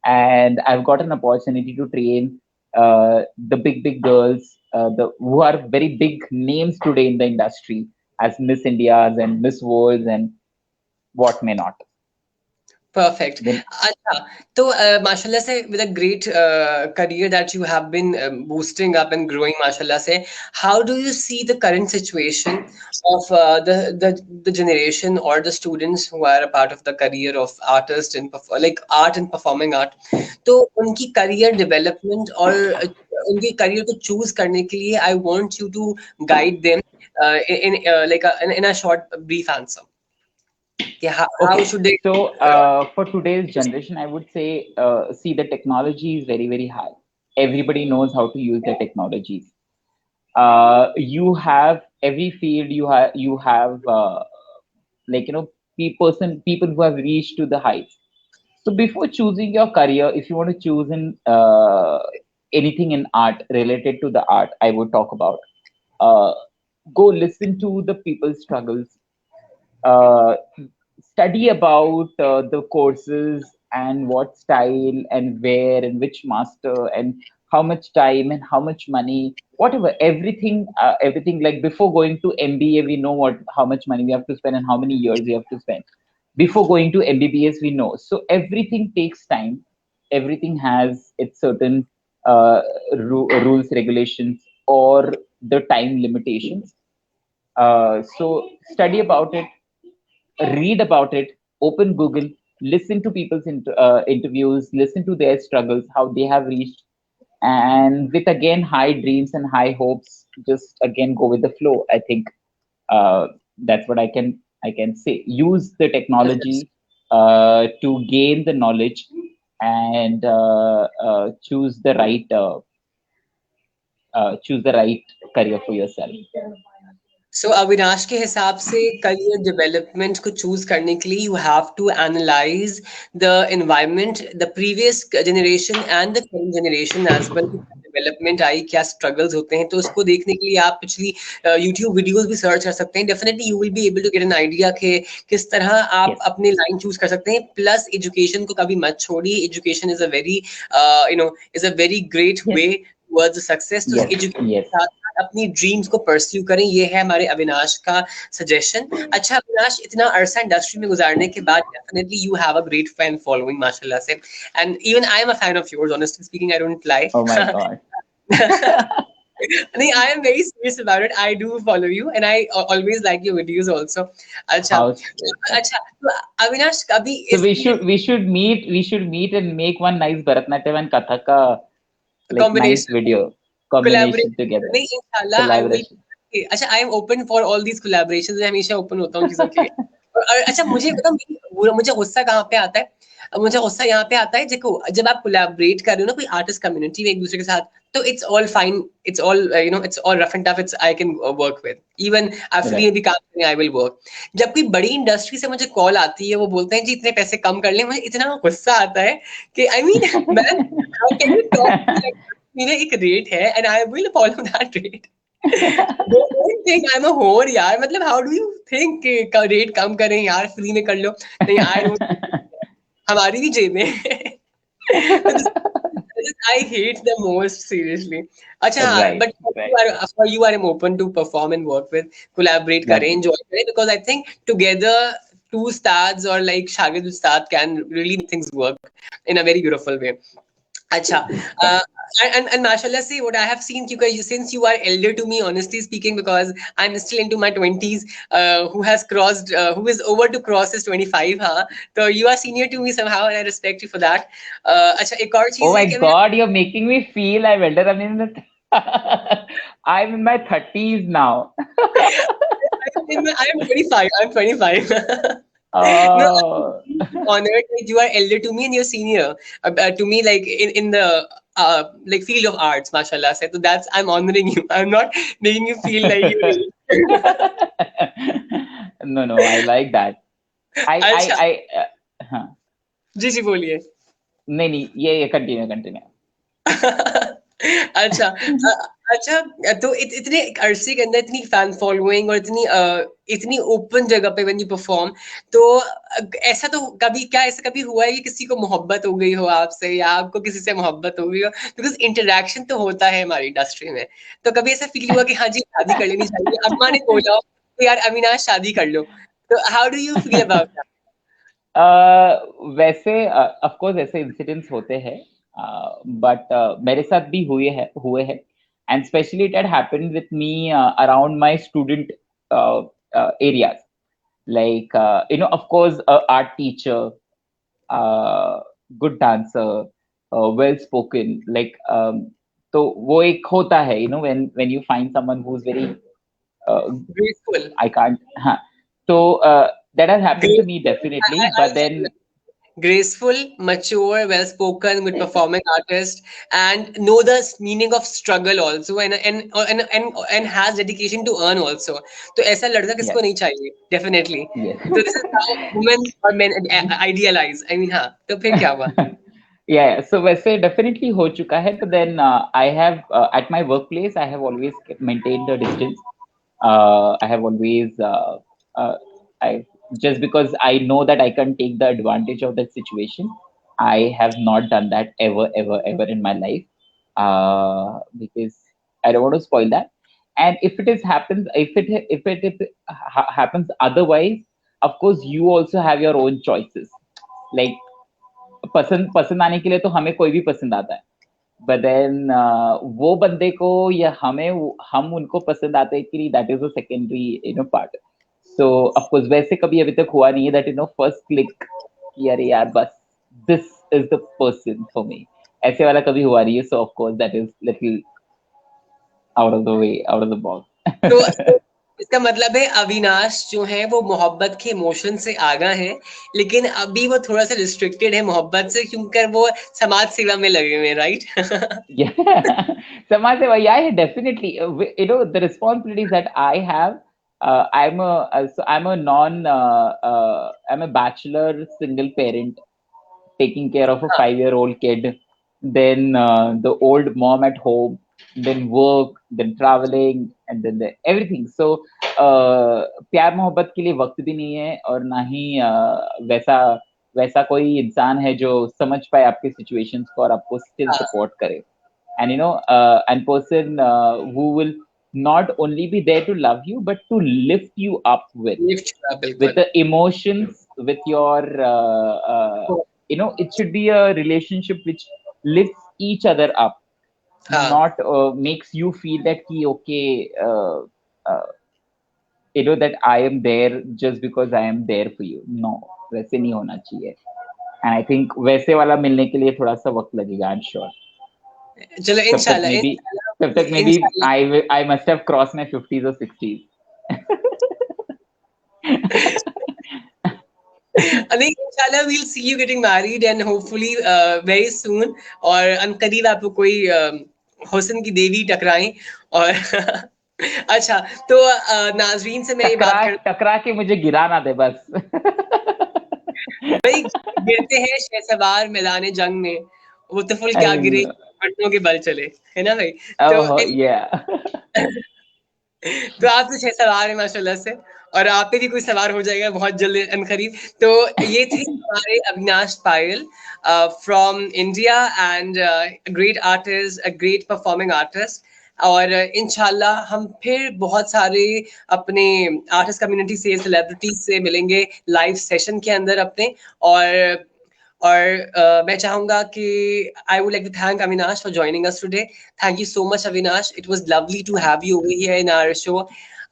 Speaker 2: and I've got an opportunity to train the big girls, the who are very big names today in the industry as Miss Indias and Miss Worlds and what may not.
Speaker 1: perfect.
Speaker 2: Then
Speaker 1: अच्छा, तो माशाल्लाह से with a great career that you have been boosting up and growing, माशाल्लाह से, how do you see the current situation of the generation or the students who are a part of the career of artist and like art and performing art? तो उनकी career development और उनके career को choose करने के लिए I want you to guide them in a short brief answer. Yeah, how
Speaker 2: okay,
Speaker 1: should they?
Speaker 2: so for today's generation, I would say, see, the technology is very high. Everybody knows how to use the technologies. You have every field. You have like people who have reached to the heights. So before choosing your career, if you want to choose in anything in art related to the art, I would talk about. Uh, Go listen to the people's struggles. Uh, Study about the courses and what style and where and which master and how much time and how much money, whatever, everything. Like before going to MBA, we know what how much money we have to spend and how many years we have to spend. Before going to MBBS, we know. So everything takes time. Everything has its certain rules, regulations, or the time limitations. So study about it, read about it, open Google, listen to people's interviews, listen to their struggles, how they have reached, and with again high dreams and high hopes, just again go with the flow. I think that's what I can say. Use the technology to gain the knowledge and choose the right career for yourself.
Speaker 1: सो अविनाश के हिसाब से career development को choose करने के लिए you have to analyse the environment, the previous generation and the current generation as well. Development I, क्या struggles होते हैं, तो उसको देखने के लिए आप पिछली यूट्यूब वीडियोस भी सर्च कर सकते हैं। Definitely you will be able to get an idea कि किस तरह आप
Speaker 2: Yes.
Speaker 1: अपनी लाइन चूज कर सकते हैं। प्लस एजुकेशन को कभी मत छोड़िए, education is a very is a very great
Speaker 2: Yes.
Speaker 1: Way towards success. तो
Speaker 2: Yes.
Speaker 1: Education
Speaker 2: Yes.
Speaker 1: के साथ अपनी ड्रीम्स को परस्यू करें, ये है हमारे अविनाश का सजेशन। अच्छा अविनाश, इतना अरसा इंडस्ट्री में गुजारने के बाद definitely you have a great fan following माशाल्लाह से, and even I am a fan of yours, honestly speaking, I don't lie.
Speaker 2: Oh my God.
Speaker 1: नहीं, I am very serious about it, I do follow you and I always like your videos also. अच्छा
Speaker 2: How sweet.
Speaker 1: अच्छा, तो अविनाश कभी
Speaker 2: So
Speaker 1: इस
Speaker 2: we should meet and make one nice Bharatnatyam and Kathak ka, like nice
Speaker 1: combination,
Speaker 2: video combination
Speaker 1: collaboration,
Speaker 2: together.
Speaker 1: नहीं इंशाल्लाह I will.
Speaker 2: Collaboration.
Speaker 1: अच्छा, I am open for all these collaborations, मैं हमेशा open होता हूँ चीजों के लिए। और अच्छा मुझे पता, मुझे गुस्सा कहाँ पे आता है, मुझे गुस्सा यहाँ पे आता है देखो, जब आप कोलैबोरेट कर रहे हो ना कोई आर्टिस्ट कम्युनिटी में एक दूसरे के साथ, तो it's all fine, it's all it's all rough and tough, it's I can work with, even आप फ्री में
Speaker 2: Right.
Speaker 1: भी काम करें, आई विल वर्क। जब कोई बड़ी इंडस्ट्री से मुझे कॉल आती है, वो बोलते हैं जी इतने पैसे कम कर लें, मुझे इतना गुस्सा आता है कि I mean man, how can you talk, मेरा एक रेट है and I will follow that rate. Don't think I am a होर यार, मतलब हाउ डू यू थिंक कि रेट कम करें यार, फ्री में कर लो। नहीं, आई डोंट, हमारी भी जेबें हैं। I hate the most, seriously. अच्छा हाँ,
Speaker 2: Right.
Speaker 1: but
Speaker 2: Right.
Speaker 1: you are open to perform and work with, collaborate करें,
Speaker 2: Lovely.
Speaker 1: enjoy करें, because I think together two stars or like Shagid Ustad can really make things work in a very beautiful way. अच्छा, uh, and mashallah say what I have seen, because since you are elder to me, honestly speaking, because I'm still into my 20s, who has crossed, who is over to cross his 25, हाँ, so you are senior to me somehow and I respect you for that. अच्छा, एक और
Speaker 2: Oh
Speaker 1: चीज है
Speaker 2: my
Speaker 1: कि
Speaker 2: God, you're making me feel I'm elder. I mean, I'm in my 30s now.
Speaker 1: I am 25. I'm 25. No,
Speaker 2: Oh,
Speaker 1: I'm honored that you are elder to me and you're senior to me, like in the like field of arts, mashallah. So that's, I'm honoring you. I'm not making you feel like you.
Speaker 2: no, no, I like that.
Speaker 1: अच्छा,
Speaker 2: हाँ,
Speaker 1: जी जी बोलिए।
Speaker 2: नहीं नहीं, ये continue.
Speaker 1: अच्छा अच्छा, तो इतने अरसे के अंदर इतनी फैन फॉलोइंग और इतनी इतनी ओपन जगह पे व्हेन यू परफॉर्म, तो ऐसा तो कभी, क्या ऐसा कभी हुआ है कि किसी को मोहब्बत हो गई हो आपसे, या आपको किसी से मोहब्बत हो गई हो? बिकॉज इंटरेक्शन तो होता है हमारी इंडस्ट्री में, तो कभी ऐसा फील हुआ कि हाँ जी शादी कर लेनी चाहिए, अम्मा ने बोला तो यार अविनाश शादी कर लो, तो how do you feel about that?
Speaker 2: वैसे ऑफ कोर्स ऐसे इंसिडेंट्स होते हैं, बट मेरे साथ भी हुए हैं and specially it had happened with me around my student areas, like of course a art teacher, good dancer, well spoken, like तो वो एक होता है, when you find someone who's very
Speaker 1: graceful,
Speaker 2: I can't, हाँ, so that has happened to me definitely, but then
Speaker 1: graceful, mature, well spoken, good performing artist, and know the meaning of struggle also, and has dedication to earn also. तो ऐसा लड़का किसको
Speaker 2: yes,
Speaker 1: नहीं चाहिए, definitely.
Speaker 2: yes.
Speaker 1: तो this is how women or men idealize, I mean, हाँ, तो फिर क्या हुआ?
Speaker 2: Yeah, so वैसे definitely हो चुका है, but then I have at my workplace I have always maintained a distance. I have always uh, I just because I know that I can take the advantage of that situation. I have not done that ever in my life, because I don't want to spoil that. And if it is happens, if it happens otherwise, of course you also have your own choices. Like पसंद पसंद आने के लिए तो हमें कोई भी पसंद आता है, बट देन वो बंदे को या हम उनको पसंद आते हैं कि नहीं, that is a secondary part. So of course वैसे कभी अभी तक हुआ नहीं है दैट फर्स्ट क्लिक कि अरे यार बस this is the person for me, ऐसे वाला कभी हुआ नहीं है. सो of course that is little out of the way, out of the box.
Speaker 1: तो इसका मतलब है अविनाश जो है वो मोहब्बत के इमोशन से आगा है, लेकिन अभी वो थोड़ा सा रिस्ट्रिक्टेड है मोहब्बत से, क्योंकि वो समाज सेवा में लगे हुए हैं, राइट?
Speaker 2: Yeah, समाज सेवा, yeah, definitely. The responsibilities that I have, I'm a bachelor single parent taking care of a 5-year-old kid, then the old mom at home, then work, then traveling, and then everything. So प्यार मोहब्बत के लिए वक्त भी नहीं है और ना ही वैसा वैसा कोई इंसान है जो समझ पाए आपके सिचुएशंस को और आपको स्टिल सपोर्ट करे. And and person who will not only be there to love you but to lift you up with the emotions, with your it should be a relationship which lifts each other up, not makes you feel that okay, that I am there just because I am there for you. No, वैसे नहीं होना चाहिए. And I think वैसे वाला मिलने के लिए थोड़ा सा वक्त लगेगा, I'm sure.
Speaker 1: चलो इंशाल्लाह.
Speaker 2: तब तक maybe I must have crossed my 50s or 60s.
Speaker 1: नहीं, इंशाल्लाह we'll see you getting married and hopefully very soon. और अनकरीब आपको कोई हुस्न की देवी टकराएं. और अच्छा, तो नाजरीन से मैं ये बात
Speaker 2: टकरा के मुझे गिरा ना दे बस.
Speaker 1: भाई गिरते हैं शहसवार मैदान जंग में, वो तफुल क्या गिरे बटनों के बल चले, है ना भाई. तो आप तो शहसवार है माशाल्लाह से, और आप पे भी कोई सवार हो जाएगा बहुत जल्द अनकरीब. तो ये थे हमारे Avinash Payal from India and great artist, a great performing artist. और इंशाल्लाह हम फिर बहुत सारे अपने आर्टिस्ट कम्युनिटी से, सेलिब्रिटीज से मिलेंगे लाइव सेशन के अंदर अपने. और मैं चाहूंगा कि I would like to thank Avinash for joining us today. Thank you so much Avinash. It was lovely to have you over here in our show.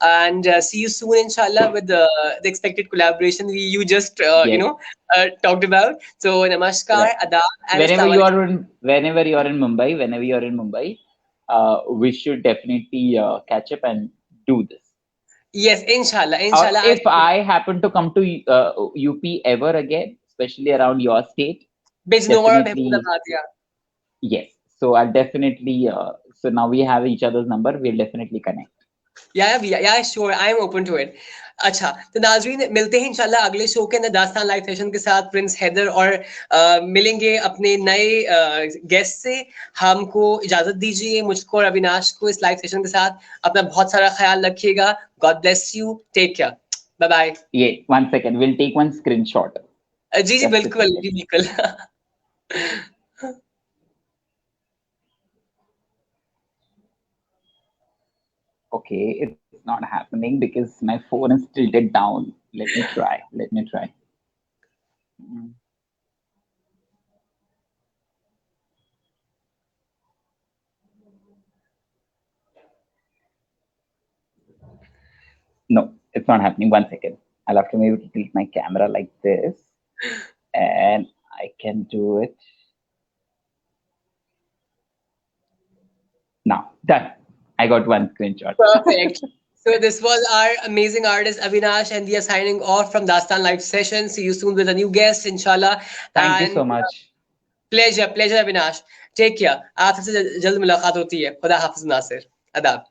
Speaker 1: And see you soon, inshallah, with the expected collaboration you just talked about. So namaskar, adab, and
Speaker 2: whenever you are in Mumbai, we should definitely catch up and do this.
Speaker 1: Yes, inshallah.
Speaker 2: If I happen to come to UP ever again, especially around your state, yes, so I'll definitely so now we have each other's number, we'll definitely connect.
Speaker 1: Yeah, sure, I am open to it. अच्छा, तो नाजरीन मिलते हैं इंशाल्लाह अगले show के अंदर दास्तान लाइव सेशन के साथ प्रिंस हैदर, और मिलेंगे अपने नए गेस्ट से. हमको इजाजत दीजिए, मुझको और अविनाश को, इस लाइव सेशन के साथ. अपना बहुत सारा ख्याल रखिएगा. God bless you. Take care. Bye bye.
Speaker 2: ये 1 second, we'll take one screenshot.
Speaker 1: जी बिल्कुल.
Speaker 2: Okay, it's not happening because my phone is tilted down. Let me try. No, it's not happening. 1 second. I'll have to maybe tilt my camera like this, and I can do it. Now, done. I got one screenshot.
Speaker 1: Perfect. So this was our amazing artist Avinash, and we are signing off from Dastan Live Session. See you soon with a new guest, inshallah.
Speaker 2: Thank you so much.
Speaker 1: Pleasure Avinash. Take care. आपसे जल्द मुलाकात होती है. खुदा हाफिज नासिर. अदाब.